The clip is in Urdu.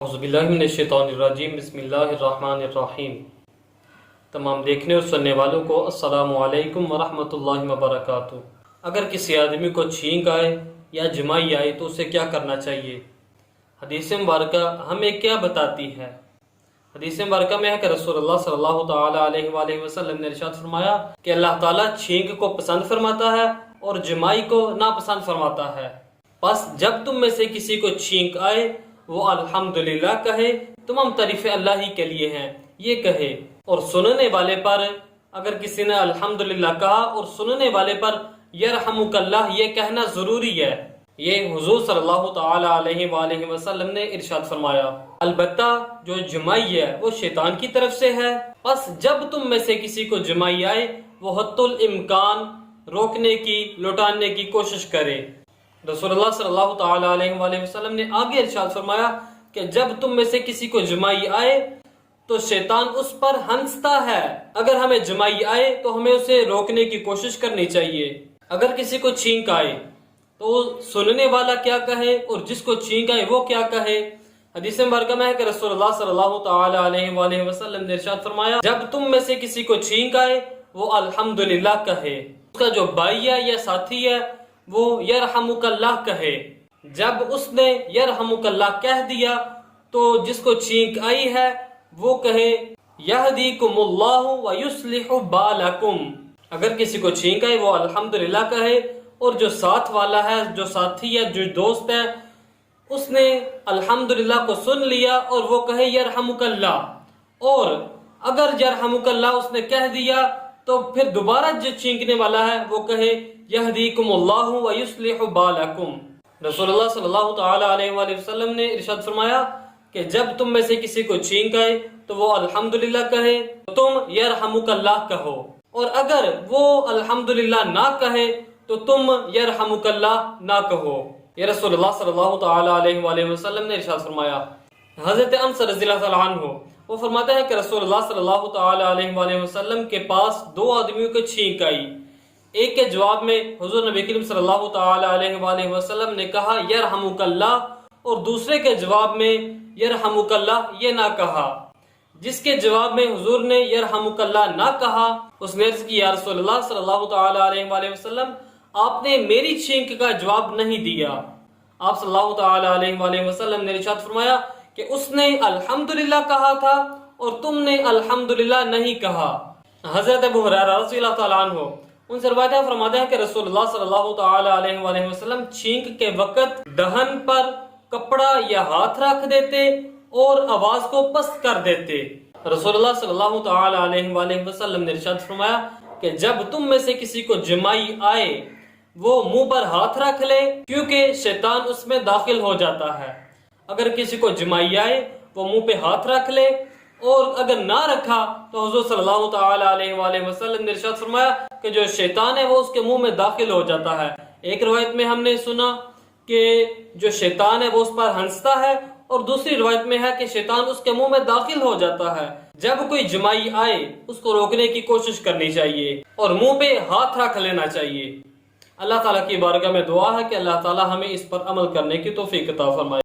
اعوذ باللہ من الشیطان الرجیم، بسم اللہ الرحمن الرحیم۔ تمام دیکھنے اور سننے والوں کو السلام علیکم ورحمۃ اللہ وبرکاتہ۔ اگر کسی آدمی کو چھینک آئے یا جمائی آئے تو اسے کیا کرنا چاہیے؟ حدیث مبارکہ ہمیں کیا بتاتی ہے؟ حدیث مبارکہ میں ہے کہ رسول اللہ صلی اللہ تعالیٰ علیہ وآلہ وسلم نے ارشاد فرمایا کہ اللہ تعالیٰ چھینک کو پسند فرماتا ہے اور جمائی کو ناپسند فرماتا ہے۔ پس جب تم میں سے کسی کو چھینک آئے وہ الحمدللہ کہے، تمام تعریفیں اللہ ہی کے لیے ہیں، یہ کہے۔ اور سننے والے پر اگر کسی نے الحمدللہ کہا اور سننے والے پر یرحمک اللہ یہ کہنا ضروری ہے۔ یہ حضور صلی اللہ تعالی علیہ وآلہ وسلم نے ارشاد فرمایا۔ البتہ جو جمائی ہے وہ شیطان کی طرف سے ہے، پس جب تم میں سے کسی کو جمائی آئے وہ حتی الامکان روکنے کی، لوٹانے کی کوشش کرے۔ رسول اللہ صلی اللہ تعالی علیہ وآلہ وسلم نے آگے ارشاد فرمایا کہ جب تم میں سے کسی کو جمائی آئے تو شیطان اس پر ہنستا ہے۔ اگر ہمیں جمائی آئے تو ہمیں اسے روکنے کی کوشش کرنی چاہیے۔ اگر کسی کو چھینک آئے تو سننے والا کیا کہے اور جس کو چھینک آئے وہ کیا کہے؟ حدیث مبارکہ میں ہے کہ رسول اللہ صلی اللہ تعالی علیہ وآلہ وسلم نے ارشاد فرمایا جب تم میں سے کسی کو چھینک آئے وہ الحمدللہ کہے، اس کا جو بھائی ہے یا ساتھی ہے وہ یرحمک اللہ کہے۔ جب اس نے یرحمک اللہ کہہ دیا تو جس کو چھینک آئی ہے وہ کہے یہدیکم اللہ ویصلح بالکم۔ اگر کسی کو چھینک آئے وہ الحمدللہ کہے، اور جو ساتھ والا ہے، جو ساتھی ہے، جو دوست ہے، اس نے الحمدللہ کو سن لیا اور وہ کہے یرحمک اللہ۔ اور اگر یرحمک اللہ اس نے کہہ دیا تو پھر دوبارہ جو چھینکنے والا ہے وہ کہے یہدیکم اللہ ویصلح بالکم۔ رسول اللہ صلی اللہ تعالی علیہ وآلہ وسلم نے ارشاد فرمایا کہ جب تم میں سے کسی کو چھینک آئے تو وہ الحمدللہ کہے، تم یرحمک اللہ کہو، اور اگر وہ الحمدللہ نہ کہے تو تم یرحمک اللہ نہ کہو۔ یہ رسول اللہ صلی اللہ تعالی علیہ وآلہ وسلم نے ارشاد فرمایا۔ حضرت انس رضی اللہ تعالیٰ عنہ وہ فرماتے ہیں کہ رسول اللہ صلی اللہ تعالی علیہ وآلہ وسلم کے پاس دو آدمیوں کو چھینک آئی۔ ایک کے جواب میں حضور نبی کریم صلی اللہ تعالی علیہ وآلہ وسلم نے کہا یرحمک اللہ، اور دوسرے کے جواب میں یرحمک اللہ یہ نہ کہا۔ جس کے جواب میں حضور نے یرحمک اللہ نہ کہا اس نے عرض کی یا رسول اللہ صلی اللہ تعالی علیہ وآلہ وسلم آپ نے میری چھینک کا جواب نہیں دیا۔ آپ صلی اللہ تعالی علیہ وآلہ وسلم نے ارشاد فرمایا کہ اس نے الحمدللہ کہا تھا اور تم نے الحمدللہ نہیں کہا۔ حضرت ابو ہریرہ رضی اللہ تعالیٰ عنہ ان سے روایت فرماتے ہیں کہ رسول اللہ صلی اللہ تعالی علیہ وآلہ وسلم چھینک کے وقت دہن پر کپڑا یا ہاتھ رکھ دیتے اور آواز کو پست کر دیتے۔ رسول اللہ صلی اللہ تعالی علیہ وآلہ وسلم نے ارشاد فرمایا کہ جب تم میں سے کسی کو جمائی آئے وہ منہ پر ہاتھ رکھ لے، کیونکہ شیطان اس میں داخل ہو جاتا ہے۔ اگر کسی کو جمائی آئے وہ منہ پہ ہاتھ رکھ لے، اور اگر نہ رکھا تو حضور صلی اللہ تعالی علیہ وآلہ وسلم نے ارشاد فرمایا کہ جو شیطان ہے وہ اس کے منہ میں داخل ہو جاتا ہے۔ ایک روایت میں ہم نے سنا کہ جو شیطان ہے وہ اس پر ہنستا ہے، اور دوسری روایت میں ہے کہ شیطان اس کے منہ میں داخل ہو جاتا ہے۔ جب کوئی جمائی آئے اس کو روکنے کی کوشش کرنی چاہیے اور منہ پہ ہاتھ رکھ لینا چاہیے۔ اللہ تعالیٰ کی بارگاہ میں دعا ہے کہ اللہ تعالیٰ ہمیں اس پر عمل کرنے کی توفیق عطا فرمائے۔